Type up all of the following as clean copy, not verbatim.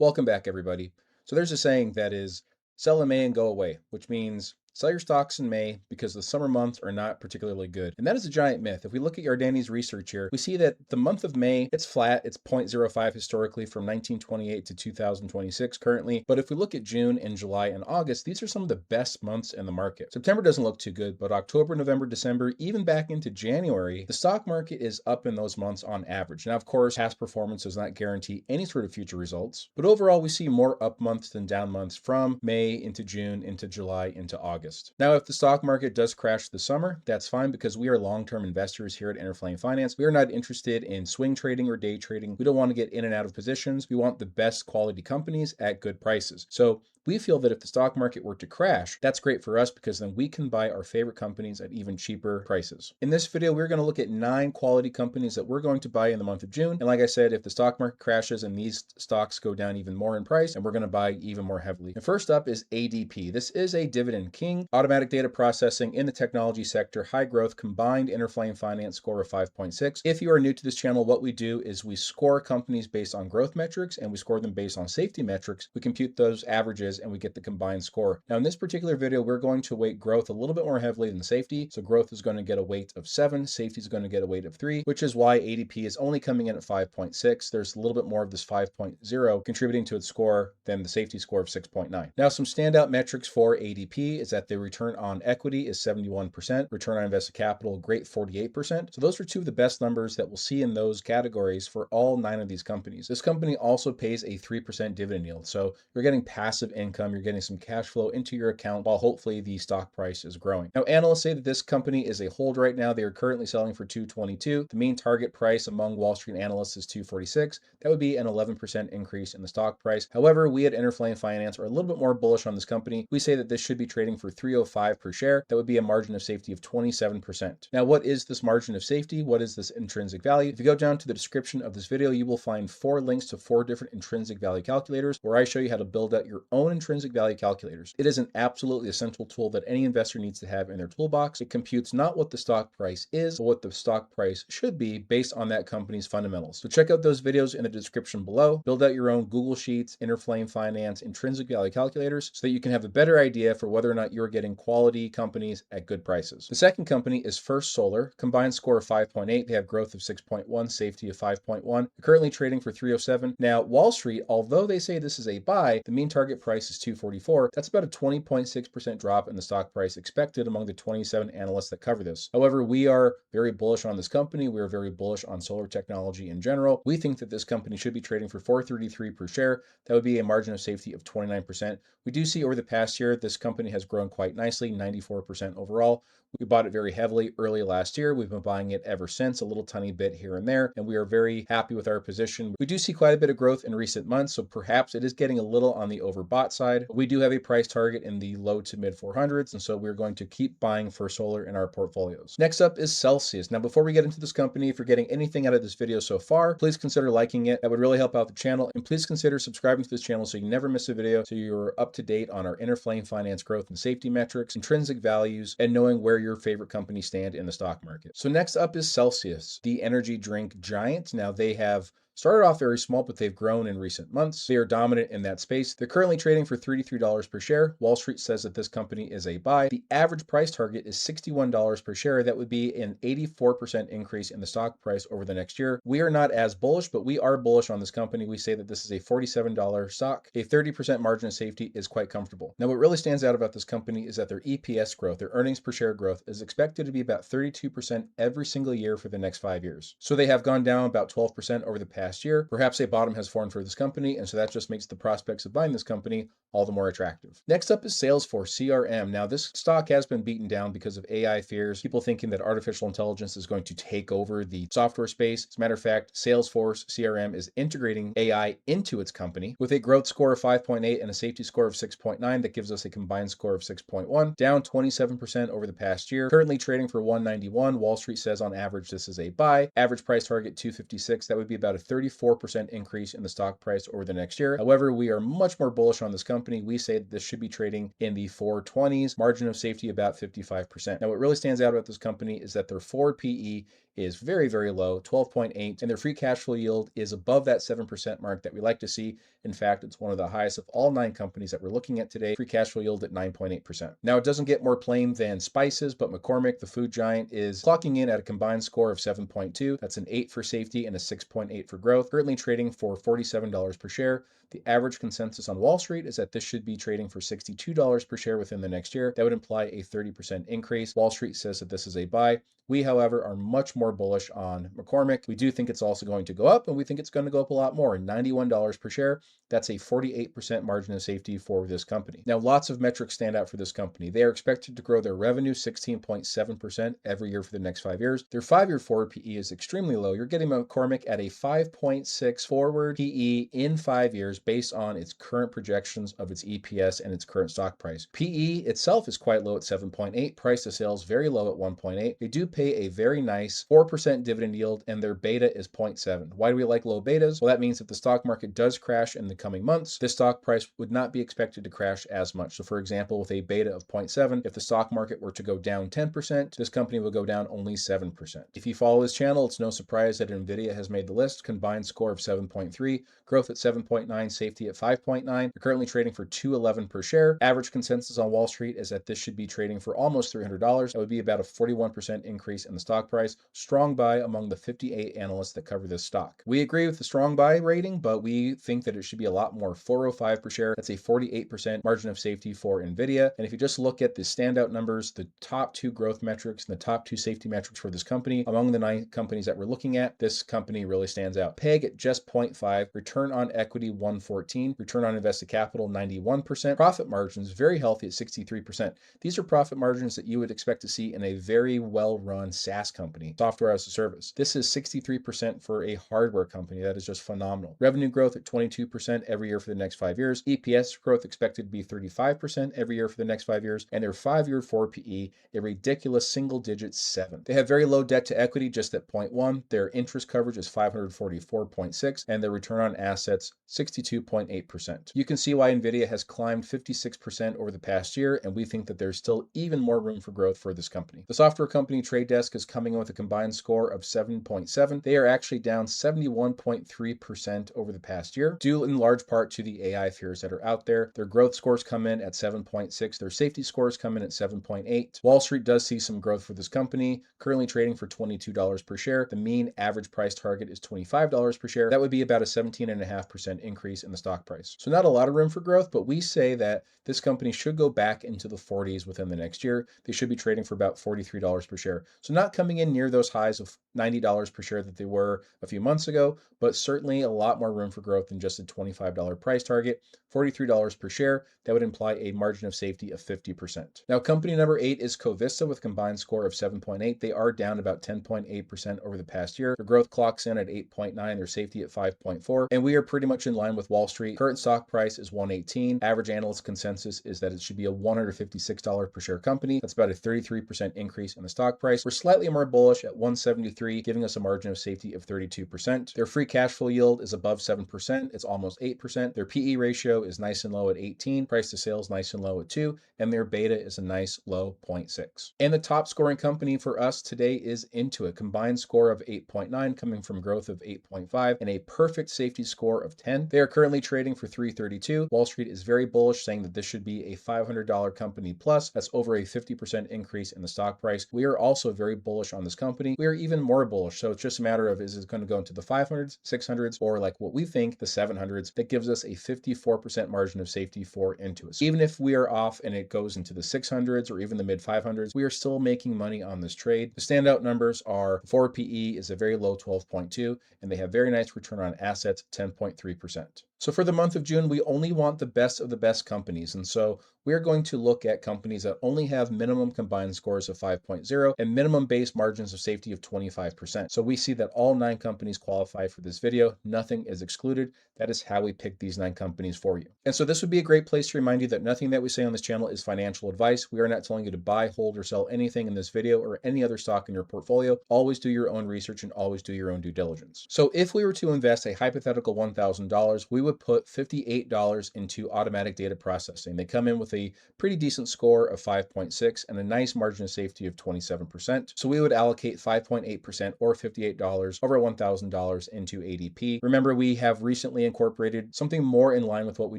Welcome back, everybody. So there's a saying that is sell in May and go away, which means sell your stocks in May because the summer months are not particularly good. And that is a giant myth. If we look at Yardani's research here, we see that the month of May, it's flat. It's 0.05 historically from 1928 to 2026 currently. But if we look at June and July and August, these are some of the best months in the market. September doesn't look too good, but October, November, December, even back into January, the stock market is up in those months on average. Now, of course, past performance does not guarantee any sort of future results, but overall, we see more up months than down months from May into June, into July, into August. Now, if the stock market does crash this summer, that's fine because we are long-term investors here at Interflame Finance. We are not interested in swing trading or day trading. We don't want to get in and out of positions. We want the best quality companies at good prices. So we feel that if the stock market were to crash, that's great for us because then we can buy our favorite companies at even cheaper prices. In this video, we're going to look at 9 quality companies that we're going to buy in the month of June. And like I said, if the stock market crashes and these stocks go down even more in price, and we're going to buy even more heavily. And first up is ADP. This is a dividend king, automatic data processing in the technology sector, high growth, combined Interflame Finance score of 5.6. If you are new to this channel, what we do is we score companies based on growth metrics and we score them based on safety metrics. We compute those averages and we get the combined score. Now in this particular video, we're going to weight growth a little bit more heavily than safety. So growth is going to get a weight of 7, safety is going to get a weight of 3, which is why ADP is only coming in at 5.6. There's a little bit more of this 5.0 contributing to its score than the safety score of 6.9. Now some standout metrics for ADP is that the return on equity is 71%, return on invested capital, great 48%. So those are 2 of the best numbers that we'll see in those categories for all 9 of these companies. This company also pays a 3% dividend yield. So you're getting passive income, you're getting some cash flow into your account while hopefully the stock price is growing. Now, analysts say that this company is a hold right now. They are currently selling for $222. The mean target price among Wall Street analysts is $246. That would be an 11% increase in the stock price. However, we at Interflame Finance are a little bit more bullish on this company. We say that this should be trading for $305 per share. That would be a margin of safety of 27%. Now, what is this margin of safety? What is this intrinsic value? If you go down to the description of this video, you will find 4 links to 4 different intrinsic value calculators where I show you how to build out your own intrinsic value calculators. It is an absolutely essential tool that any investor needs to have in their toolbox. It computes not what the stock price is, but what the stock price should be based on that company's fundamentals. So check out those videos in the description below. Build out your own Google Sheets, Interflame Finance, intrinsic value calculators so that you can have a better idea for whether or not you're getting quality companies at good prices. The second company is First Solar, combined score of 5.8. They have growth of 6.1, safety of 5.1. Currently trading for $307. Now, Wall Street, although they say this is a buy, the mean target price is $244. That's about a 20.6% drop in the stock price expected among the 27 analysts that cover this. However, we are very bullish on this company. We are very bullish on solar technology in general. We think that this company should be trading for $433 per share. That would be a margin of safety of 29%. We do see over the past year, this company has grown quite nicely, 94% overall. We bought it very heavily early last year. We've been buying it ever since, a little tiny bit here and there, and we are very happy with our position. We do see quite a bit of growth in recent months, so perhaps it is getting a little on the overbought side. We do have a price target in the low to mid 400s, and so we're going to keep buying First Solar in our portfolios. Next up is Celsius. Now, before we get into this company, if you're getting anything out of this video so far, please consider liking it. That would really help out the channel, and please consider subscribing to this channel so you never miss a video, so you're up to date on our Interflame Finance growth and safety metrics, intrinsic values, and knowing where your favorite companies stand in the stock market. So next up is Celsius, the energy drink giant. Now they have started off very small, but they've grown in recent months. They are dominant in that space. They're currently trading for $33 per share. Wall Street says that this company is a buy. The average price target is $61 per share. That would be an 84% increase in the stock price over the next year. We are not as bullish, but we are bullish on this company. We say that this is a $47 stock. A 30% margin of safety is quite comfortable. Now, what really stands out about this company is that their EPS growth, their earnings per share growth, is expected to be about 32% every single year for the next 5 years. So they have gone down about 12% over the past year. Perhaps a bottom has formed for this company, and so that just makes the prospects of buying this company all the more attractive. Next up is Salesforce, CRM. Now, this stock has been beaten down because of AI fears, people thinking that artificial intelligence is going to take over the software space. As a matter of fact, Salesforce CRM is integrating AI into its company with a growth score of 5.8 and a safety score of 6.9. That gives us a combined score of 6.1, down 27% over the past year. Currently trading for $191. Wall Street says on average this is a buy. Average price target $256. That would be about a 34% increase in the stock price over the next year. However, we are much more bullish on this company. We say that this should be trading in the 420s, margin of safety about 55%. Now, what really stands out about this company is that their forward PE is very, very low, 12.8, and their free cash flow yield is above that 7% mark that we like to see. In fact, it's one of the highest of all 9 companies that we're looking at today, free cash flow yield at 9.8%. Now, it doesn't get more plain than Spices, but McCormick, the food giant, is clocking in at a combined score of 7.2. That's an 8 for safety and a 6.8 for growth, currently trading for $47 per share. The average consensus on Wall Street is that this should be trading for $62 per share within the next year. That would imply a 30% increase. Wall Street says that this is a buy. We, however, are much more bullish on McCormick. We do think it's also going to go up, and we think it's going to go up a lot more, $91 per share. That's a 48% margin of safety for this company. Now, lots of metrics stand out for this company. They are expected to grow their revenue 16.7% every year for the next 5 years. Their 5-year forward PE is extremely low. You're getting McCormick at a 5.6 forward PE in 5 years based on its current projections of its EPS and its current stock price. PE itself is quite low at 7.8, price to sales very low at 1.8. They do pay a very nice 4% dividend yield, and their beta is 0.7. Why do we like low betas? Well, that means if the stock market does crash in the coming months, this stock price would not be expected to crash as much. So for example, with a beta of 0.7, if the stock market were to go down 10%, this company will go down only 7%. If you follow this channel, it's no surprise that NVIDIA has made the list, combined score of 7.3, growth at 7.9, safety at 5.9. They're currently trading for $211 per share. Average consensus on Wall Street is that this should be trading for almost $300. That would be about a 41% increase in the stock price. Strong buy among the 58 analysts that cover this stock. We agree with the strong buy rating, but we think that it should be a lot more. $405 per share. That's a 48% margin of safety for NVIDIA. And if you just look at the standout numbers, the top 2 growth metrics and the top 2 safety metrics for this company, among the 9 companies that we're looking at, this company really stands out. PEG at just 0.5, return on equity 114, return on invested capital 91%, profit margins very healthy at 63%. These are profit margins that you would expect to see in a very well-run SaaS company, software as a service. This is 63% for a hardware company. That is just phenomenal. Revenue growth at 22% every year for the next 5 years. EPS growth expected to be 35% every year for the next 5 years. And their 5-year forward PE, a ridiculous single-digit 7. They have very low debt to equity, just at 0.1. Their interest coverage is 544.6, and their return on assets 62.8%. You can see why NVIDIA has climbed 56% over the past year, and we think that there's still even more room for growth for this company. The software company Tradedesk is coming in with a combined score of 7.7. They are actually down 71.3% over the past year, due in large part to the AI fears that are out there. Their growth scores come in at 7.6. Their safety scores come in at 7.8. Wall Street does see some growth for this company, currently trading for $22 per share. The mean average price target is $25 per share. That would be about a 17.5% increase in the stock price. So not a lot of room for growth, but we say that this company should go back into the 40s within the next year. They should be trading for about $43 per share. So not coming in near those highs of $90 per share that they were a few months ago, but certainly a lot more room for growth than just a $25 price target. $43 per share, that would imply a margin of safety of 50%. Now, company number 8 is Covista with a combined score of 7.8. They are down about 10.8% over the past year. Their growth clocks in at 8.9, their safety at 5.4, and we are pretty much in line with Wall Street. Current stock price is $118. Average analyst consensus is that it should be a $156 per share company. That's about a 33% increase in the stock price. We're slightly more bullish at $173, giving us a margin of safety of 32%. Their free cash flow yield is above 7%. It's almost 8%. Their PE ratio is nice and low at 18. Price to sales nice and low at 2. And their beta is a nice low 0.6. And the top scoring company for us today is Intuit. Combined score of 8.9 coming from growth of 8.5 and a perfect safety score of 10. They are currently trading for $332. Wall Street is very bullish, saying that this should be a $500 company plus. That's over a 50% increase in the stock price. We are also very bullish on this company. We are even more bullish. So it's just a matter of, is it going to go into the 500s, 600s, or like what we think, the 700s? That gives us a 54% margin of safety for Intuit. Even if we are off and it goes into the 600s or even the mid 500s, we are still making money on this trade. The standout numbers are forward PE is a very low 12.2, and they have very nice return on assets, 10.3%. So for the month of June, we only want the best of the best companies. And so we're going to look at companies that only have minimum combined scores of 5.0 and minimum base margins of safety of 25%. So we see that all 9 companies qualify for this video. Nothing is excluded. That is how we pick these 9 companies for you. And so this would be a great place to remind you that nothing that we say on this channel is financial advice. We are not telling you to buy, hold, or sell anything in this video or any other stock in your portfolio. Always do your own research and always do your own due diligence. So if we were to invest a hypothetical $1,000, we would would put $58 into automatic data processing. They come in with a pretty decent score of 5.6 and a nice margin of safety of 27%. So we would allocate 5.8% or $58 over $1,000 into ADP. Remember, we have recently incorporated something more in line with what we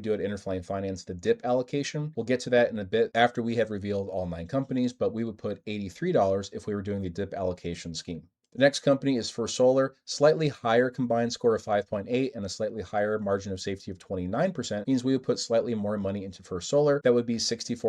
do at Interflame Finance, the dip allocation. We'll get to that in a bit after we have revealed all 9 companies, but we would put $83 if we were doing the dip allocation scheme. The next company is First Solar, slightly higher combined score of 5.8 and a slightly higher margin of safety of 29% means we would put slightly more money into First Solar. That would be $64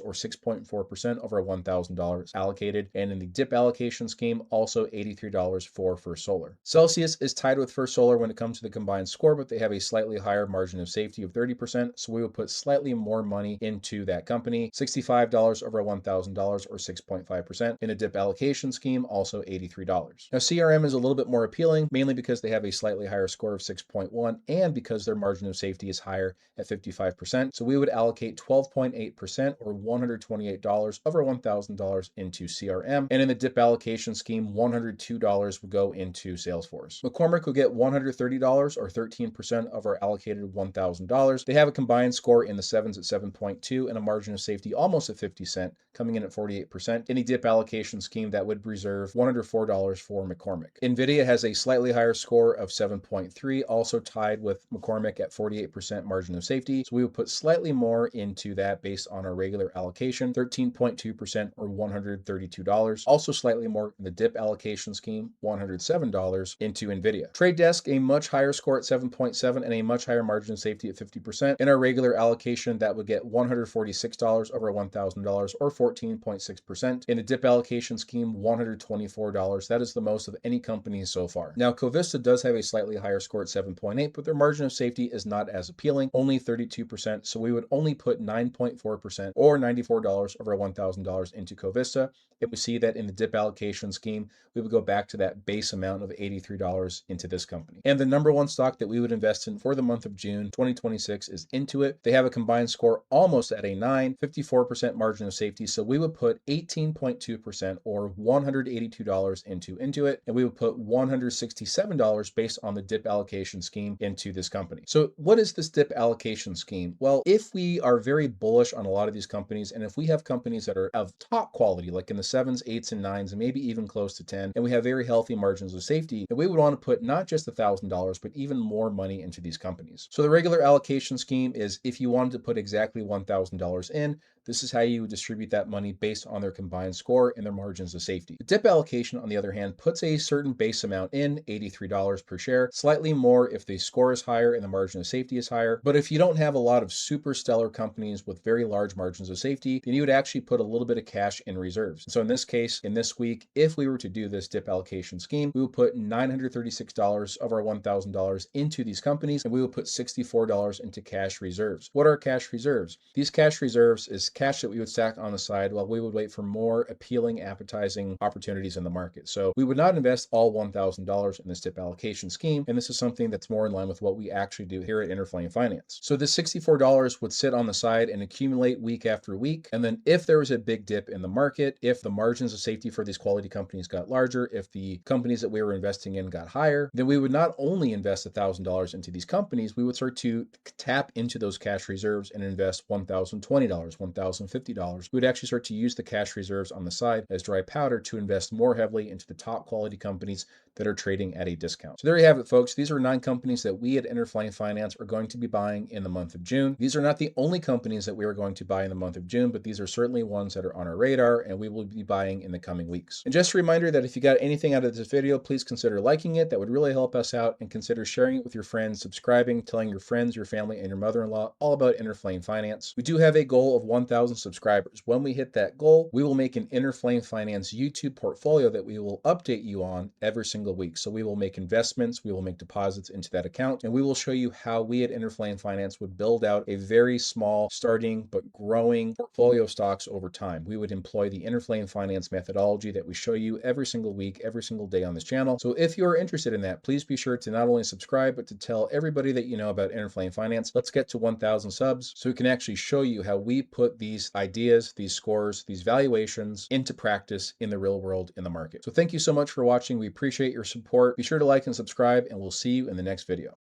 or 6.4% over $1,000 allocated. And in the dip allocation scheme, also $83 for First Solar. Celsius is tied with First Solar when it comes to the combined score, but they have a slightly higher margin of safety of 30%. So we would put slightly more money into that company, $65 over $1,000 or 6.5%. In a dip allocation scheme, also $83. Now, CRM is a little bit more appealing, mainly because they have a slightly higher score of 6.1 and because their margin of safety is higher at 55%. So we would allocate 12.8% or $128 over $1,000 into CRM. And in the dip allocation scheme, $102 would go into Salesforce. McCormick will get $130 or 13% of our allocated $1,000. They have a combined score in the 7s at 7.2 and a margin of safety almost at 50 cents, coming in at 48%. In a dip allocation scheme, that would reserve $104 for McCormick. NVIDIA has a slightly higher score of 7.3, also tied with McCormick at 48% margin of safety. So we would put slightly more into that based on our regular allocation, 13.2% or $132. Also slightly more in the dip allocation scheme, $107 into NVIDIA. Tradedesk, a much higher score at 7.7 and a much higher margin of safety at 50%. In our regular allocation, that would get $146 over $1,000 or 14.6%. In a dip allocation scheme, $124. That is the most of any company so far. Now, Covista does have a slightly higher score at 7.8, but their margin of safety is not as appealing, only 32%. So we would only put 9.4% or $94 over $1,000 into Covista. If we see that in the dip allocation scheme, we would go back to that base amount of $83 into this company. And the number one stock that we would invest in for the month of June 2026 is Intuit. They have a combined score almost at a 9, 54% margin of safety. So we would put 18.2% or $182 into Intuit, and we would put $167 based on the dip allocation scheme into this company. So what is this dip allocation scheme? Well, if we are very bullish on a lot of these companies, and if we have companies that are of top quality, like in the 7s, 8s, and 9s, and maybe even close to 10, and we have very healthy margins of safety, then we would want to put not just $1,000, but even more money into these companies. So the regular allocation scheme is if you wanted to put exactly $1,000 in, this is how you would distribute that money based on their combined score and their margins of safety. The dip allocation, on the other hand, puts a certain base amount in, $83 per share, slightly more if the score is higher and the margin of safety is higher. But if you don't have a lot of super stellar companies with very large margins of safety, then you would actually put a little bit of cash in reserves. So in this case, in this week, if we were to do this dip allocation scheme, we would put $936 of our $1,000 into these companies, and we would put $64 into cash reserves. What are cash reserves? These cash reserves is cash that we would stack on the side while we would wait for more appealing, appetizing opportunities in the market. So we would not invest all $1,000 in this dip allocation scheme, and this is something that's more in line with what we actually do here at Interflame Finance. So this $64 would sit on the side and accumulate week after week, and then if there was a big dip in the market, if the margins of safety for these quality companies got larger, if the companies that we were investing in got higher, then we would not only invest $1,000 into these companies, we would start to tap into those cash reserves and invest $1,020, $1,050. We would actually start to use the cash reserves on the side as dry powder to invest more heavily into the top quality companies that are trading at a discount. So there you have it, folks. These are 9 companies that we at Interflame Finance are going to be buying in the month of June. These are not the only companies that we are going to buy in the month of June, but these are certainly ones that are on our radar and we will be buying in the coming weeks. And just a reminder that if you got anything out of this video, please consider liking it. That would really help us out, and consider sharing it with your friends, subscribing, telling your friends, your family, and your mother-in-law all about Interflame Finance. We do have a goal of 1,000 subscribers. When we hit that goal, we will make an Interflame Finance YouTube portfolio that we will update you on every single week. So we will make investments, we will make deposits into that account, and we will show you how we at Interflame Finance would build out a very small starting but growing portfolio of stocks over time. We would employ the Interflame Finance methodology that we show you every single week, every single day on this channel. So if you're interested in that, please be sure to not only subscribe, but to tell everybody that you know about Interflame Finance. Let's get to 1,000 subs so we can actually show you how we put these ideas, these scores, these valuations into practice in the real world in the market. So thank you so much for watching. We appreciate your support. Be sure to like and subscribe, and we'll see you in the next video.